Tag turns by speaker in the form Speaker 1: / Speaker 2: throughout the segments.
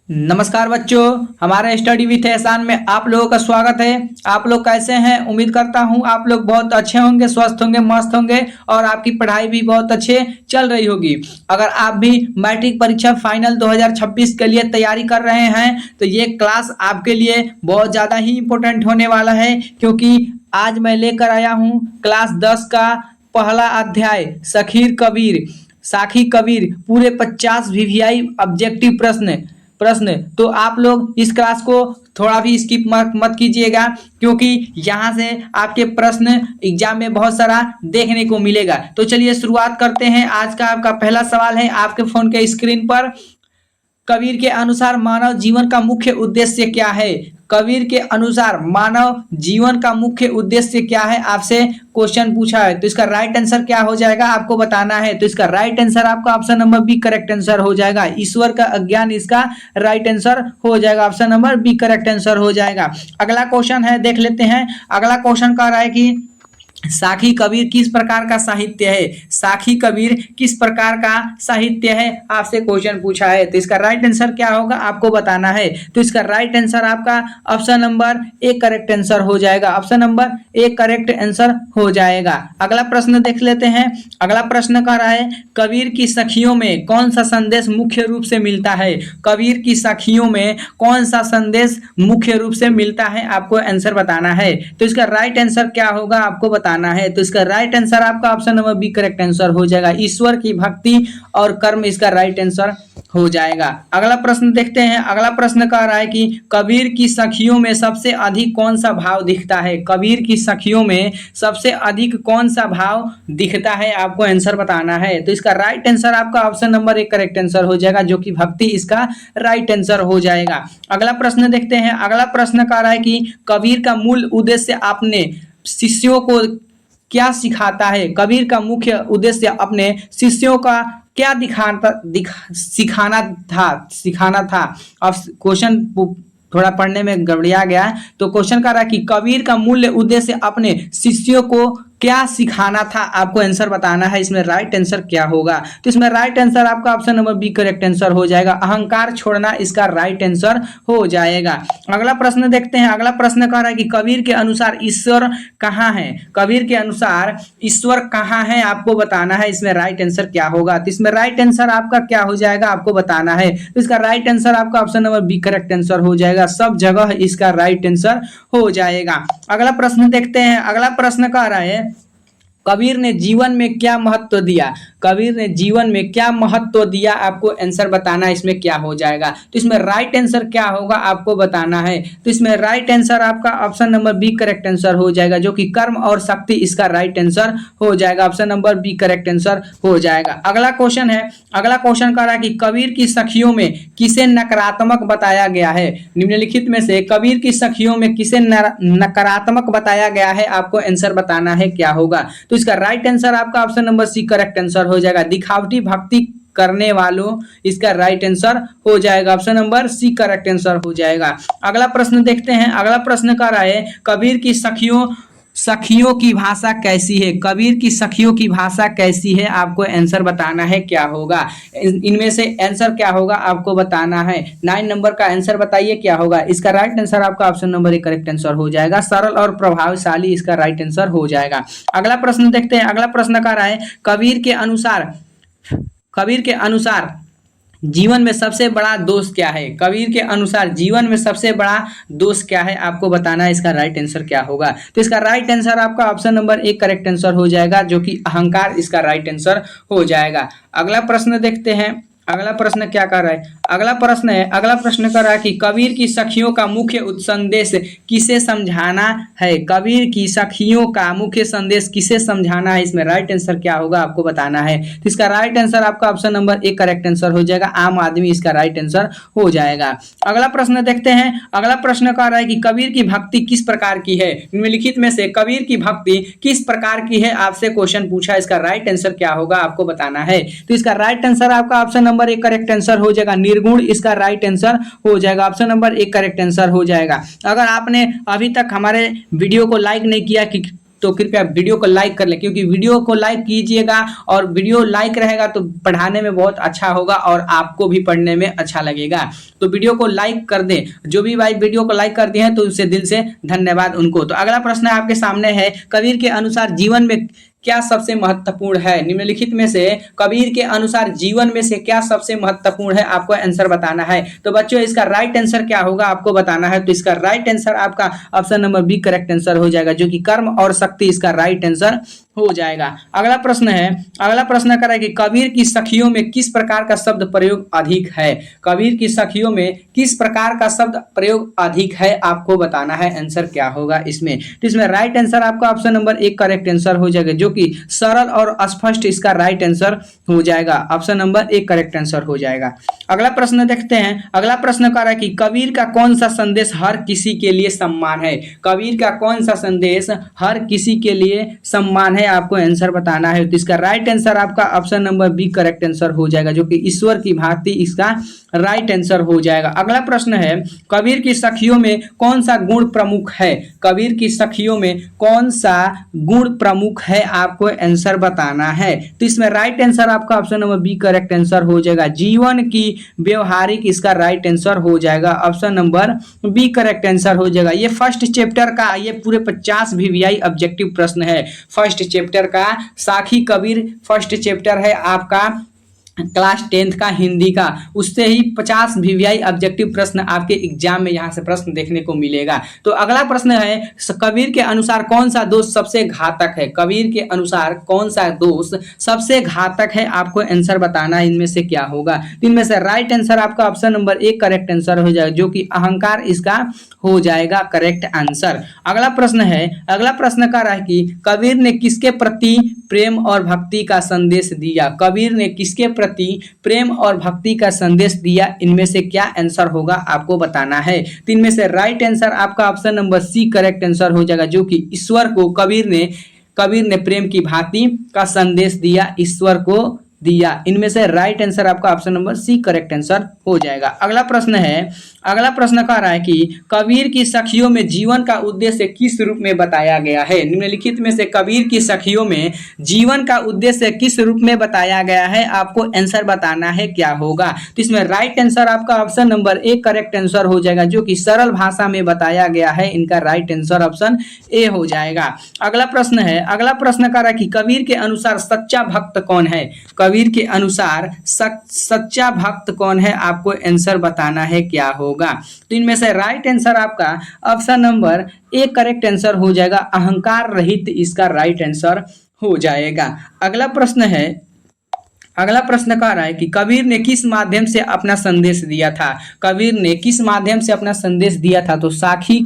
Speaker 1: नमस्कार बच्चों, हमारे स्टडी विथ एहसान में आप लोगों का स्वागत है। आप लोग कैसे हैं? उम्मीद करता हूं आप लोग बहुत अच्छे होंगे, स्वस्थ होंगे, मस्त होंगे और आपकी पढ़ाई भी बहुत अच्छे चल रही होगी। अगर आप भी मैट्रिक परीक्षा फाइनल 2026 के लिए तैयारी कर रहे हैं तो ये क्लास आपके लिए बहुत ज़्यादा ही इम्पोर्टेंट होने वाला है, क्योंकि आज मैं लेकर आया हूँ क्लास 10 का पहला अध्याय साखी कबीर पूरे 50 वीवीआई ऑब्जेक्टिव प्रश्न। तो आप लोग इस क्लास को थोड़ा भी स्किप मत कीजिएगा, क्योंकि यहाँ से आपके प्रश्न एग्जाम में बहुत सारा देखने को मिलेगा। तो चलिए शुरुआत करते हैं। आज का आपका पहला सवाल है आपके फोन के स्क्रीन पर। कबीर के अनुसार मानव जीवन का मुख्य उद्देश्य क्या है? कबीर के अनुसार मानव जीवन का मुख्य उद्देश्य क्या है, आपसे क्वेश्चन पूछा है। तो इसका राइट आंसर क्या हो जाएगा आपको बताना है। तो इसका राइट आंसर आपका option number B correct answer हो जाएगा। ईश्वर का अज्ञान इसका राइट आंसर हो जाएगा। Option number B correct answer हो जाएगा। अगला क्वेश्चन है, देख लेते हैं। अगला क्वेश्चन कह रहा है कि साखी कबीर किस प्रकार का साहित्य है? साखी कबीर किस प्रकार का साहित्य है, आपसे क्वेश्चन पूछा है। तो इसका राइट आंसर क्या होगा आपको बताना है। तो इसका राइट आंसर आपका option number A correct answer हो जाएगा। Option number A correct answer हो जाएगा। अगला प्रश्न देख लेते हैं। अगला प्रश्न कह रहा है कबीर की सखियों में कौन सा संदेश मुख्य रूप से मिलता है? कबीर की सखियों में कौन सा संदेश मुख्य रूप से मिलता है, आपको आंसर बताना है। तो इसका राइट आंसर क्या होगा आपको बताना है। तो इसका राइट आंसर आपका option number B correct answer हो जाएगा। ईश्वर की भक्ति और कर्म इसका राइट आंसर हो जाएगा। अगला प्रश्न देखते हैं। अगला प्रश्न कह रहा है कि कबीर की सखियों में सबसे अधिक कौन सा भाव दिखता है? कबीर की सखियों में सबसे अधिक कौन सा भाव दिखता है, आपको आंसर बताना है। तो इसका राइट आंसर आपका ऑप्शन नंबर एक करेक्ट आंसर हो जाएगा, जो कि भक्ति इसका राइट आंसर हो जाएगा। अगला प्रश्न देखते हैं। अगला प्रश्न कह रहा है कि कबीर का मूल उद्देश्य अपने शिष्यों को क्या सिखाता है? कबीर का मुख्य उद्देश्य अपने शिष्यों का क्या सिखाना था। अब क्वेश्चन थोड़ा पढ़ने में गड़बड़िया गया। तो क्वेश्चन कर रहा है कि कबीर का मूल्य उद्देश्य अपने शिष्यों को क्या सिखाना था, आपको आंसर बताना है। इसमें राइट आंसर क्या होगा? तो इसमें राइट आंसर आपका option number B correct answer हो जाएगा। अहंकार छोड़ना इसका राइट आंसर हो जाएगा। अगला प्रश्न देखते हैं। अगला प्रश्न कह रहा है कि कबीर के अनुसार ईश्वर कहाँ है? कबीर के अनुसार ईश्वर कहाँ है, आपको बताना है। इसमें राइट आंसर क्या होगा? तो इसमें राइट आंसर आपका क्या हो जाएगा, आपको बताना है। तो इसका राइट आंसर आपका option number B correct answer हो जाएगा। सब जगह इसका राइट आंसर हो जाएगा। अगला प्रश्न देखते हैं। अगला प्रश्न कह रहा है कबीर ने जीवन में क्या महत्व दिया? कबीर ने जीवन में क्या महत्व दिया, आपको आंसर बताना। इसमें क्या हो जाएगा? तो इसमें राइट आंसर क्या होगा आपको बताना है। तो इसमें राइट आंसर आपका option number B correct answer हो जाएगा, जो कि कर्म और शक्ति इसका राइट आंसर हो जाएगा। Option number B correct answer हो जाएगा। अगला क्वेश्चन है। अगला क्वेश्चन कह रहा है कि कबीर की सखियों में किसे नकारात्मक बताया गया है? निम्नलिखित में से कबीर की सखियों में किसे नकारात्मक बताया गया है, आपको आंसर बताना है क्या होगा। तो इसका राइट आंसर आपका option number C correct answer हो जाएगा। दिखावटी भक्ति करने वालों इसका राइट आंसर हो जाएगा। Option number C correct answer हो जाएगा। अगला प्रश्न देखते हैं। अगला प्रश्न कर रहा है कबीर की सखियों की भाषा कैसी है? कबीर की सखियों की भाषा कैसी है, आपको आंसर बताना है क्या होगा। इनमें से आंसर क्या होगा आपको बताना है। 9 नंबर का आंसर बताइए क्या होगा। इसका राइट आंसर आपका ऑप्शन नंबर एक करेक्ट आंसर हो जाएगा। सरल और प्रभावशाली इसका राइट आंसर हो जाएगा। अगला प्रश्न देखते हैं। अगला प्रश्न कर रहा है कबीर के अनुसार जीवन में सबसे बड़ा दोष क्या है? कबीर के अनुसार जीवन में सबसे बड़ा दोष क्या है, आपको बताना है। इसका राइट आंसर क्या होगा। तो इसका राइट आंसर आपका ऑप्शन नंबर एक करेक्ट आंसर हो जाएगा, जो कि अहंकार इसका राइट आंसर हो जाएगा। अगला प्रश्न देखते हैं। अगला प्रश्न क्या कर रहा है। अगला प्रश्न कर रहा है कि कबीर की सखियों का मुख्य संदेश किसे समझाना है? कबीर की सखियों का मुख्य संदेश किसे समझाना है, इसमें राइट आंसर क्या होगा आपको बताना है। तो इसका राइट आंसर आपका ऑप्शन नंबर एक करेक्ट आंसर हो जाएगा। आम आदमी इसका राइट आंसर हो जाएगा। अगला प्रश्न देखते हैं। अगला प्रश्न कह रहा है कि कबीर की भक्ति किस प्रकार की है? निम्नलिखित में से कबीर की भक्ति किस प्रकार की है, आपसे क्वेश्चन पूछा। इसका राइट आंसर क्या होगा आपको बताना है। तो इसका राइट आंसर आपका ऑप्शन नंबर एक करेक्ट आंसर हो जाएगा। निर्गुण इसका राइट आंसर हो जाएगा। ऑप्शन नंबर एक करेक्ट आंसर हो जाएगा। अगर आपने अभी तक हमारे वीडियो को लाइक नहीं किया तो कृपया वीडियो को लाइक कर लें, क्योंकि वीडियो को लाइक कीजिएगा और वीडियो लाइक रहेगा तो पढ़ाने में बहुत अच्छा होगा और आपको भी पढ़ने में अच्छा लगेगा। तो वीडियो को लाइक कर दें, जो भी भाई वीडियो को लाइक कर दिए हैं तो उससे दिल से धन्यवाद उनको। तो अगला प्रश्न आपके सामने है, कबीर के अनुसार जीवन में क्या सबसे महत्वपूर्ण है? निम्नलिखित में से कबीर के अनुसार जीवन में से क्या सबसे महत्वपूर्ण है, आपको आंसर बताना है। तो बच्चों इसका राइट आंसर क्या होगा आपको बताना है। तो इसका राइट आंसर आपका option number B correct answer हो जाएगा, जो कि कर्म और शक्ति इसका राइट आंसर हो जाएगा। अगला प्रश्न है, अगला प्रश्न कर रहा है कि कबीर की सखियों में किस प्रकार का शब्द प्रयोग अधिक है? कबीर की सखियों में किस प्रकार का शब्द प्रयोग अधिक है, आपको बताना है। आंसर क्या होगा इसमें? तो इसमें राइट आंसर आपका ऑप्शन नंबर एक करेक्ट आंसर हो जाएगा, जो कि सरल और स्पष्ट इसका राइट आंसर हो जाएगा। ऑप्शन नंबर एक करेक्ट आंसर हो जाएगा। अगला प्रश्न देखते हैं। अगला प्रश्न कर रहा है कि कबीर का कौन सा संदेश हर किसी के लिए सम्मान है? कबीर का कौन सा संदेश हर किसी के लिए सम्मान है, आपको आंसर बताना है। तो इसका राइट आंसर आपका option number B correct answer हो जाएगा, जो कि ईश्वर की भांति इसका राइट आंसर हो जाएगा। अगला प्रश्न है, कबीर की सखियों में कौन सा गुण प्रमुख है? कबीर की सखियों में कौन सा गुण प्रमुख है, आपको आंसर बताना है। तो इसमें राइट आंसर आपका option number B correct answer हो जाएगा, जीवन की व्यवहारिक इसका राइट आंसर हो जाएगा। Option number B correct answer हो जाएगा। ये फर्स्ट चैप्टर का ये पूरे 50 VVI ऑब्जेक्टिव प्रश्न है। फर्स्ट चैप्टर का साखी कबीर फर्स्ट चैप्टर है आपका क्लास 10th का हिंदी का, उससे ही 50 VVI ऑब्जेक्टिव प्रश्न आपके एग्जाम में यहाँ से प्रश्न देखने को मिलेगा। तो अगला प्रश्न है, कबीर के अनुसार कौन सा दोष सबसे घातक है? कबीर के अनुसार कौन सा दोष सबसे घातक है, आपको आंसर बताना है। इनमें से क्या होगा? इनमें से राइट आंसर आपका ऑप्शन नंबर एक करेक्ट आंसर हो जाएगा, जो कि अहंकार इसका हो जाएगा करेक्ट आंसर। अगला प्रश्न है, अगला प्रश्न कर रहा है कि कबीर ने किसके प्रति प्रेम और भक्ति का संदेश दिया? कबीर ने किसके प्रति प्रेम और भक्ति का संदेश दिया? इनमें से क्या आंसर होगा, आपको बताना है। तो इनमें से राइट आंसर आपका option number C correct answer हो जाएगा, जो कि ईश्वर को कबीर ने प्रेम की भांति का संदेश दिया, ईश्वर को दिया। इनमें से राइट आंसर आपका option number C correct answer हो जाएगा। अगला प्रश्न है, अगला प्रश्न कह रहा है कि कबीर की सखियों में जीवन का उद्देश्य किस रूप में बताया गया है? निम्नलिखित में से कबीर की सखियों में जीवन का उद्देश्य किस रूप में बताया गया है, आपको आंसर बताना है। क्या होगा? तो इसमें राइट आंसर आपका ऑप्शन नंबर एक करेक्ट आंसर हो जाएगा, जो कि सरल भाषा में बताया गया है। इनका राइट आंसर ऑप्शन ए हो जाएगा। अगला प्रश्न है, अगला प्रश्न कह रहा है कि कबीर के अनुसार सच्चा भक्त कौन है? कबीर के अनुसार सच्चा भक्त कौन है, आपको आंसर बताना है। क्या होगा? तो इनमें से राइट आंसर आपका option number A correct answer हो जाएगा, अहंकार रहित इसका राइट आंसर हो जाएगा। अगला प्रश्न है, अगला प्रश्न कह रहा है कि कबीर ने किस माध्यम से अपना संदेश दिया था? कबीर ने किस माध्यम से अपना संदेश दिया था? तो साखी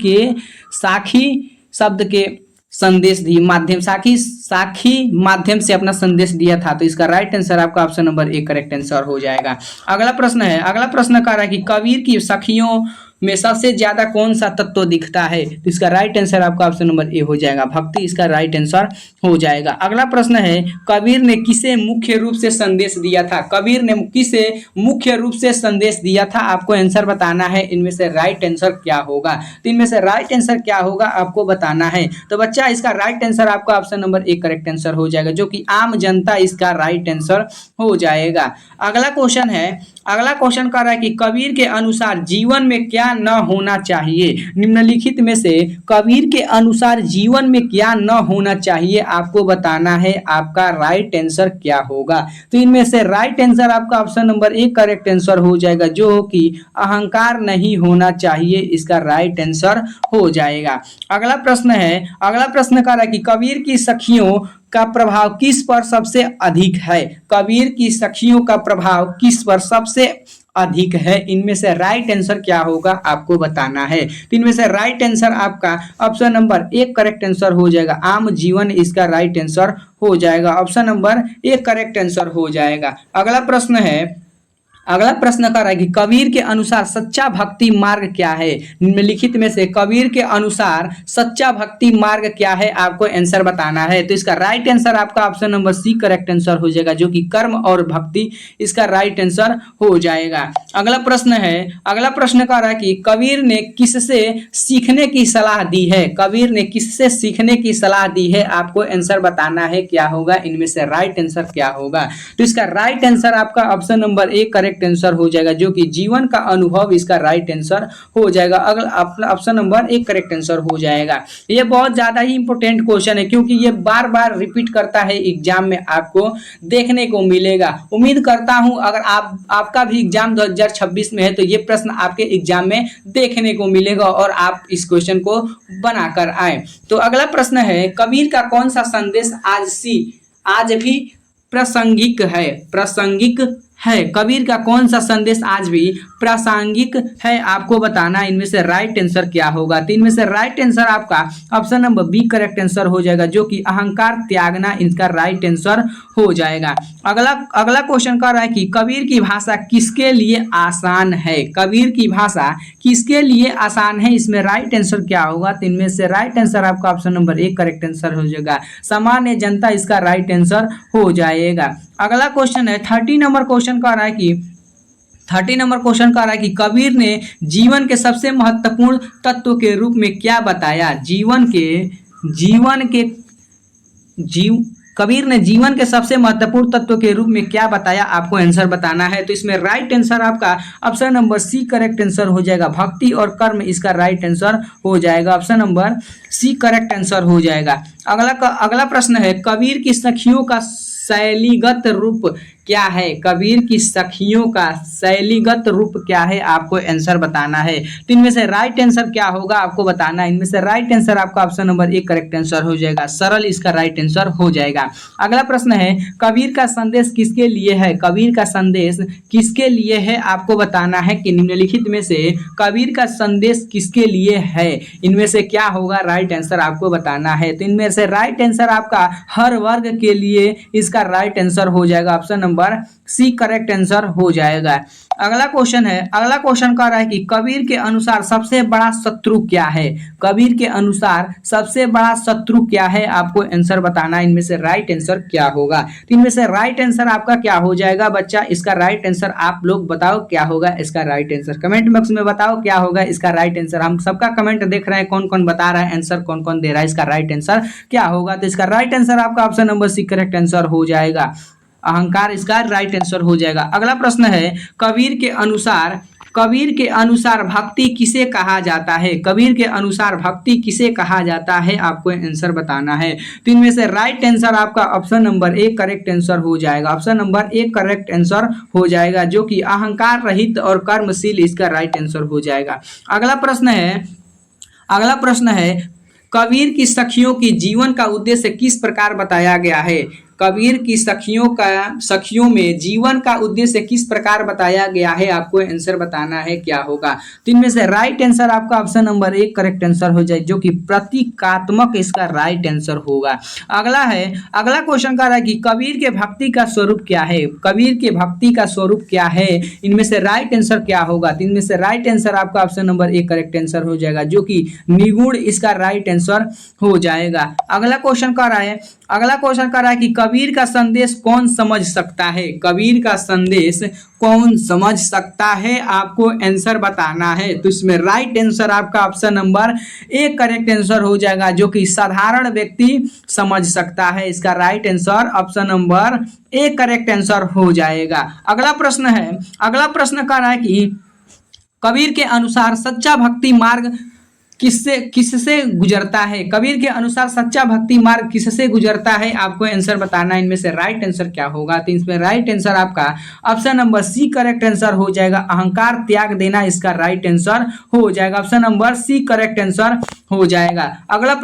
Speaker 1: शब्द के संदेश दी माध्यम साखी माध्यम से अपना संदेश दिया था। तो इसका राइट आंसर आपका ऑप्शन नंबर एक करेक्ट आंसर हो जाएगा। अगला प्रश्न है, अगला प्रश्न कह रहा है कि कबीर की सखियों में सबसे ज्यादा कौन सा तत्व दिखता है? तो इसका राइट आंसर आपका ऑप्शन नंबर ए हो जाएगा, भक्ति इसका राइट आंसर हो जाएगा। अगला प्रश्न है, कबीर ने किसे मुख्य रूप से संदेश दिया था? कबीर ने किसे मुख्य रूप से संदेश दिया था, आपको आंसर बताना है। इनमें से राइट आंसर क्या होगा? तो इनमें से राइट आंसर क्या होगा, आपको बताना है। तो बच्चा इसका राइट आंसर आपका ऑप्शन नंबर एक करेक्ट आंसर हो जाएगा, जो कि आम जनता इसका राइट आंसर हो जाएगा। अगला क्वेश्चन है, अगला क्वेश्चन कर रहा है कि कबीर के अनुसार जीवन में क्या न होना चाहिए? निम्नलिखित में से कबीर के अनुसार जीवन में क्या न होना चाहिए, आपको बताना है। आपका राइट आंसर क्या होगा? तो इनमें से राइट आंसर आपका ऑप्शन नंबर एक करेक्ट आंसर हो जाएगा, जो कि अहंकार नहीं होना चाहिए, इसका राइट आंसर हो जाएगा। अगला प्रश्न है, अगला प्रश्न कर रहा है कि कबीर की सखियों का प्रभाव किस पर सबसे अधिक है? कबीर की सखियों का प्रभाव किस पर सबसे अधिक है? इनमें से राइट आंसर क्या होगा, आपको बताना है। तो इनमें से राइट आंसर आपका ऑप्शन नंबर एक करेक्ट आंसर हो जाएगा, आम जीवन इसका राइट आंसर हो जाएगा। ऑप्शन नंबर एक करेक्ट आंसर हो जाएगा। अगला प्रश्न है, अगला प्रश्न कर रहा है कि कबीर के अनुसार सच्चा भक्ति मार्ग क्या है। निम्नलिखित में से कबीर के अनुसार सच्चा भक्ति मार्ग क्या है, आपको आंसर बताना है। तो इसका राइट आंसर आपका option number C correct answer हो जाएगा, जो कि कर्म और भक्ति, इसका राइट आंसर हो जाएगा। अगला प्रश्न कर रहा है कि कबीर ने किससे सीखने की सलाह दी है। कबीर ने किससे सीखने की सलाह दी है, आपको आंसर बताना है क्या होगा, इनमें से राइट आंसर क्या होगा। तो इसका राइट आंसर आपका option number A correct answer हो जाएगा, जो कि जीवन का अनुभव, इसका राइट आंसर हो जाएगा। अगला option number A correct answer हो जाएगा। ये बहुत ज्यादा ही इंपॉर्टेंट क्वेश्चन है, क्योंकि ये बार बार रिपीट करता है एग्जाम में, आपको देखने को मिलेगा। उम्मीद करता हूं अगर आपका भी एग्जाम 2026 में है तो ये प्रश्न आपके एग्जाम में देखने को मिलेगा और आप इस क्वेश्चन को बनाकर आए। तो अगला प्रश्न है, कबीर का कौन सा संदेश आज भी प्रासंगिक है। कबीर का कौन सा संदेश आज भी प्रासंगिक है, आपको बताना है। इनमें से राइट आंसर क्या होगा। तो इनमें से राइट आंसर आपका option number B correct answer हो जाएगा, जो कि अहंकार त्यागना, इसका राइट आंसर हो जाएगा। अगला क्वेश्चन कर रहा है कि कबीर की भाषा किसके लिए आसान है। कबीर की भाषा किसके लिए आसान है, इसमें राइट आंसर क्या होगा। तो इनमें से राइट आंसर आपका ऑप्शन नंबर एक करेक्ट आंसर हो जाएगा, सामान्य जनता, इसका राइट आंसर हो जाएगा। अगला क्वेश्चन है 30 नंबर क्वेश्चन का रहा है कि कबीर ने जीवन के सबसे महत्वपूर्ण तत्व के रूप में क्या बताया। कबीर ने जीवन के सबसे महत्वपूर्ण तत्व के रूप में क्या बताया, आपको आंसर बताना है। तो इसमें राइट आंसर आपका option number C correct answer हो जाएगा, भक्ति और कर्म, इसका राइट आंसर हो जाएगा, option number C correct answer हो जाएगा। अगला प्रश्न है, कबीर की सखियों का शैलीगत रूप क्या है। कबीर की सखियों का शैलीगत रूप क्या है, आपको आंसर बताना है। तो इनमें से राइट आंसर क्या होगा, आपको बताना है। इनमें से राइट आंसर आपका ऑप्शन नंबर एक करेक्ट आंसर हो जाएगा, सरल, इसका राइट आंसर हो जाएगा। अगला प्रश्न है, कबीर का संदेश किसके लिए है। कबीर का संदेश किसके लिए है, आपको बताना है कि निम्नलिखित में से कबीर का संदेश किसके लिए है। इनमें से क्या होगा, राइट आंसर आपको बताना है। तो इनमें से राइट आंसर आपका हर वर्ग के लिए, इसका राइट आंसर हो जाएगा, option number C correct answer हो जाएगा। अगला क्वेश्चन कह रहा है कि कबीर के अनुसार सबसे बड़ा शत्रु क्या है। कबीर के अनुसार सबसे बड़ा शत्रु क्या है, आपको आंसर बताना है। इनमें से राइट आंसर क्या होगा। तो इनमें से राइट आंसर आपका क्या हो जाएगा बच्चा, इसका राइट आंसर आप लोग बताओ क्या होगा, इसका राइट आंसर कमेंट बॉक्स में बताओ क्या होगा इसका राइट आंसर। हम सबका कमेंट देख रहे हैं, कौन कौन बता रहा है आंसर, कौन कौन दे रहा है, इसका राइट आंसर क्या होगा। तो इसका राइट आंसर आपका option number C correct answer हो जाएगा, अहंकार, इसका राइट आंसर हो जाएगा। अगला प्रश्न है, कबीर के अनुसार भक्ति किसे कहा जाता है। कबीर के अनुसार भक्ति किसे कहा जाता है, आपको आंसर बताना है। तो इनमें से राइट आंसर आपका ऑप्शन नंबर एक करेक्ट आंसर हो जाएगा, ऑप्शन नंबर एक करेक्ट आंसर हो जाएगा, जो कि अहंकार रहित और कर्मशील, इसका राइट आंसर हो जाएगा। अगला प्रश्न है, कबीर की सखियों की जीवन का उद्देश्य किस प्रकार बताया गया है। कबीर की सखियों में जीवन का उद्देश्य किस प्रकार बताया गया है, आपको आंसर बताना है क्या होगा। तो इनमें से राइट आंसर आपका ऑप्शन नंबर एक करेक्ट आंसर हो जाए, जो कि प्रतीकात्मक, इसका राइट आंसर होगा। अगला क्वेश्चन का रहा है कि कबीर के भक्ति का स्वरूप क्या है। कबीर के भक्ति का स्वरूप क्या है, इनमें से राइट आंसर क्या होगा। तो इनमें से राइट आंसर आपका ऑप्शन नंबर एक करेक्ट आंसर हो जाएगा, जो कि निगुण, इसका राइट आंसर हो जाएगा। अगला क्वेश्चन का रहा है कि कबीर का संदेश कौन समझ सकता है। कबीर का संदेश कौन समझ सकता है, आपको आंसर बताना है। तो इसमें राइट आंसर आपका ऑप्शन नंबर एक करेक्ट आंसर हो जाएगा, जो कि साधारण व्यक्ति समझ सकता है, इसका राइट आंसर ऑप्शन नंबर एक करेक्ट आंसर हो जाएगा। अगला प्रश्न का रहा है कि कबीर के अनुसार सच्चा भक्ति मार्ग किससे गुजरता है। कबीर के अनुसार सच्चा भक्ति मार्ग किससे गुजरता है, आपको आंसर बताना है। इनमें से राइट आंसर क्या होगा। तो इसमें राइट आंसर आपका option number C correct answer हो जाएगा, अहंकार त्याग देना, इसका राइट आंसर हो जाएगा, option number C correct answer हो जाएगा। अगला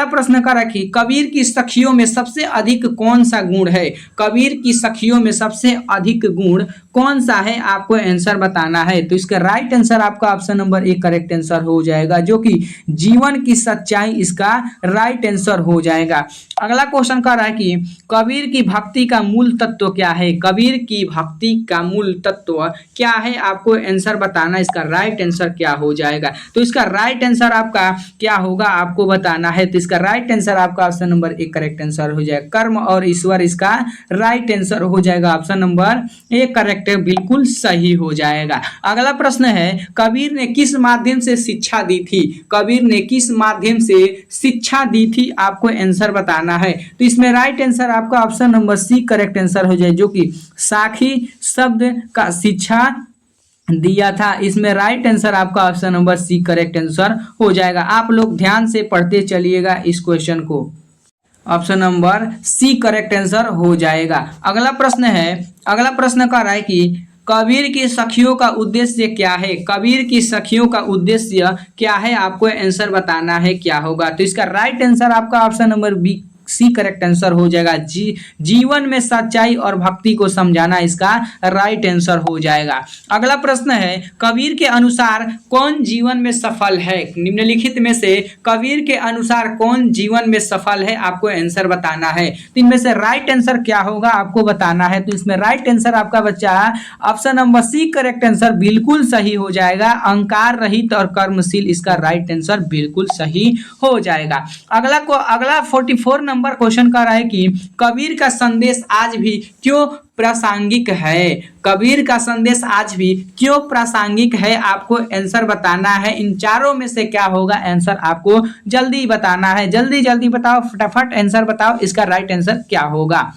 Speaker 1: प्रश्न का रखिए, कबीर की सखियों में सबसे अधिक कौन सा गुण है। कबीर की सखियों में सबसे अधिक गुण कौन सा है, आपको आंसर बताना है। तो इसका राइट आंसर आपका ऑप्शन नंबर एक करेक्ट आंसर हो जाएगा, जो कि जीवन की सच्चाई इसका राइट आंसर हो जाएगा। अगला क्वेश्चन कह रहा है कि कबीर की भक्ति का मूल तत्व क्या है? कबीर की भक्ति का मूल तत्व क्या है? आपको आंसर बताना, इसका राइट आंसर क्या हो जाएगा। तो इसका राइट आंसर आपका क्या होगा आपको बताना है। तो इसका राइट आंसर आपका ऑप्शन नंबर 1 करेक्ट आंसर हो जाएगा। कर्म और ईश्वर इसका राइट आंसर हो जाएगा। ऑप्शन नंबर 1 करेक्ट बिल्कुल सही हो जाएगा। अगला प्रश्न है कबीर ने किस माध्यम से शिक्षा दी थी? कबीर ने किस माध्यम से शिक्षा दी थी? आपको आंसर बताना है। तो इसमें राइट आंसर आपका option number C correct answer हो जाए, जो कि साखी शब्द का शिक्षा दिया था। इसमें राइट आंसर आपका option number C correct answer हो जाएगा। आप लोग ध्यान से पढ़ते चलिएगा इस क्वेश्चन को। Option number C correct answer हो जाएगा। अगला प्रश्न कह रहा है कि कबीर की सखियों का उद्देश्य क्या है? कबीर की सखियों का उद्देश्य क्या है? आपको आंसर बताना है क्या होगा। तो इसका राइट आंसर आपका option number B C correct answer हो जाएगा। जीवन में सच्चाई और भक्ति को समझाना इसका राइट आंसर हो जाएगा। अगला प्रश्न है कबीर के अनुसार कौन जीवन में सफल है? निम्नलिखित में से कबीर के अनुसार कौन जीवन में सफल है? आपको आंसर बताना है। तो इनमें से राइट आंसर क्या होगा आपको बताना है। तो इसमें राइट आंसर आपका बच्चा option number C correct answer बिल्कुल सही हो जाएगा। अहंकार रहित और कर्मशील इसका राइट आंसर बिल्कुल सही हो जाएगा। अगला 44 नंबर क्वेश्चन कर रहा है कि कबीर का संदेश आज भी क्यों प्रासंगिक है? कबीर का संदेश आज भी क्यों प्रासंगिक है? आपको आंसर बताना है। इन चारों में से क्या होगा आंसर आपको जल्दी बताना है। जल्दी जल्दी बताओ, फटाफट आंसर बताओ, इसका राइट आंसर क्या होगा।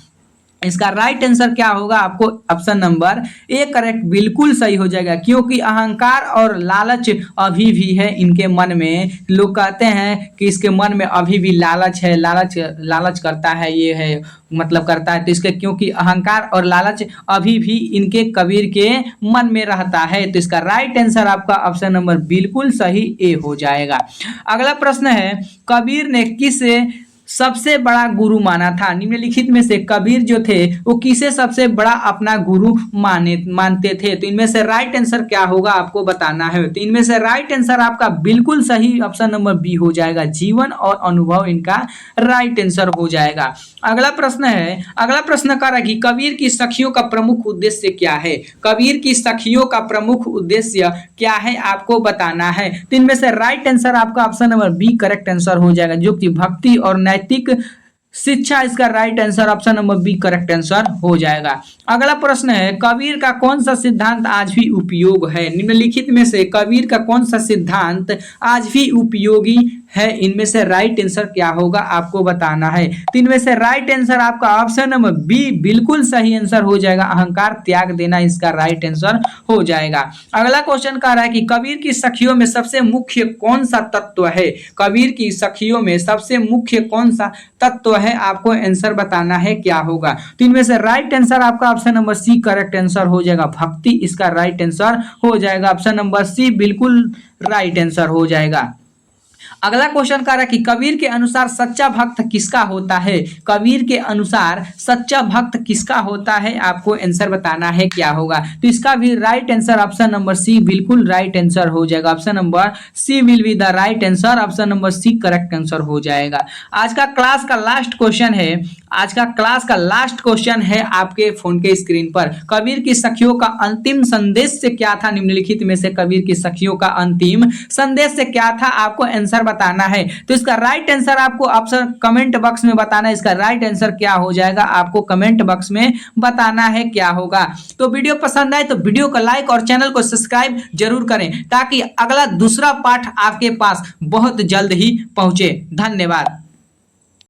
Speaker 1: इसका राइट आंसर क्या होगा आपको ऑप्शन नंबर ए करेक्ट बिल्कुल सही हो जाएगा, क्योंकि अहंकार और लालच अभी भी है इनके मन में। लोग कहते हैं कि इसके मन में अभी भी लालच है, लालच करता है, ये है मतलब करता है। तो इसके क्योंकि अहंकार और लालच अभी भी इनके कबीर के मन में रहता है। तो इसका राइट आंसर आपका ऑप्शन नंबर बिल्कुल सही ए हो जाएगा। अगला प्रश्न है कबीर ने किस सबसे बड़ा गुरु माना था? निम्नलिखित में से कबीर जो थे वो किसे सबसे बड़ा अपना गुरु मानते थे? तो इनमें से राइट आंसर क्या होगा आपको बताना है। तो इनमें से राइट आंसर आपका बिल्कुल सही ऑप्शन नंबर बी हो जाएगा। जीवन और अनुभव इनका राइट आंसर हो जाएगा। अगला प्रश्न कर रहा है कि कबीर की सखियों का प्रमुख उद्देश्य क्या है? कबीर की सखियों का प्रमुख उद्देश्य क्या है आपको बताना है। तो इनमें से राइट आंसर आपका option number B correct answer हो जाएगा, जो कि भक्ति और नैतिक शिक्षा इसका right answer option number B correct answer हो जाएगा। अगला प्रश्न है कबीर का कौन सा सिद्धांत आज भी उपयोग है? निम्नलिखित में से कबीर का कौन सा सिद्धांत आज भी उपयोगी है? इनमें से राइट आंसर क्या होगा आपको बताना है। तो इनमें से राइट आंसर आपका ऑप्शन नंबर बी बिल्कुल सही आंसर हो जाएगा। अहंकार त्याग देना इसका राइट आंसर हो जाएगा। अगला क्वेश्चन कह रहा है कि कबीर की सखियों में सबसे मुख्य कौन सा तत्व है? कबीर की सखियों में सबसे मुख्य कौन सा तत्व है? आपको आंसर बताना है क्या होगा। तो इनमें से राइट आंसर आपका option number C correct answer हो जाएगा। भक्ति इसका राइट आंसर हो जाएगा। ऑप्शन नंबर सी बिल्कुल राइट आंसर हो जाएगा। अगला क्वेश्चन कह रहा है कि कबीर के अनुसार सच्चा भक्त किसका होता है? कबीर के अनुसार सच्चा भक्त किसका होता है? आपको आंसर बताना है क्या होगा। तो इसका भी right answer option number C बिल्कुल राइट आंसर हो जाएगा। Option number C will be the right answer. Option number C correct answer हो जाएगा। आज का क्लास का लास्ट क्वेश्चन है आपके फोन के स्क्रीन पर। कबीर की सखियों का अंतिम संदेश क्या था? निम्नलिखित में से कबीर की सखियों का अंतिम संदेश क्या था? आपको आंसर बताना है। तो इसका राइट आंसर आपको ऑप्शन कमेंट बॉक्स में बताना है। इसका राइट आंसर क्या हो जाएगा आपको कमेंट बॉक्स में बताना है क्या होगा। तो वीडियो पसंद आए तो वीडियो को लाइक और चैनल को सब्सक्राइब जरूर करें, ताकि अगला दूसरा पार्ट आपके पास बहुत जल्द ही पहुंचे। धन्यवाद।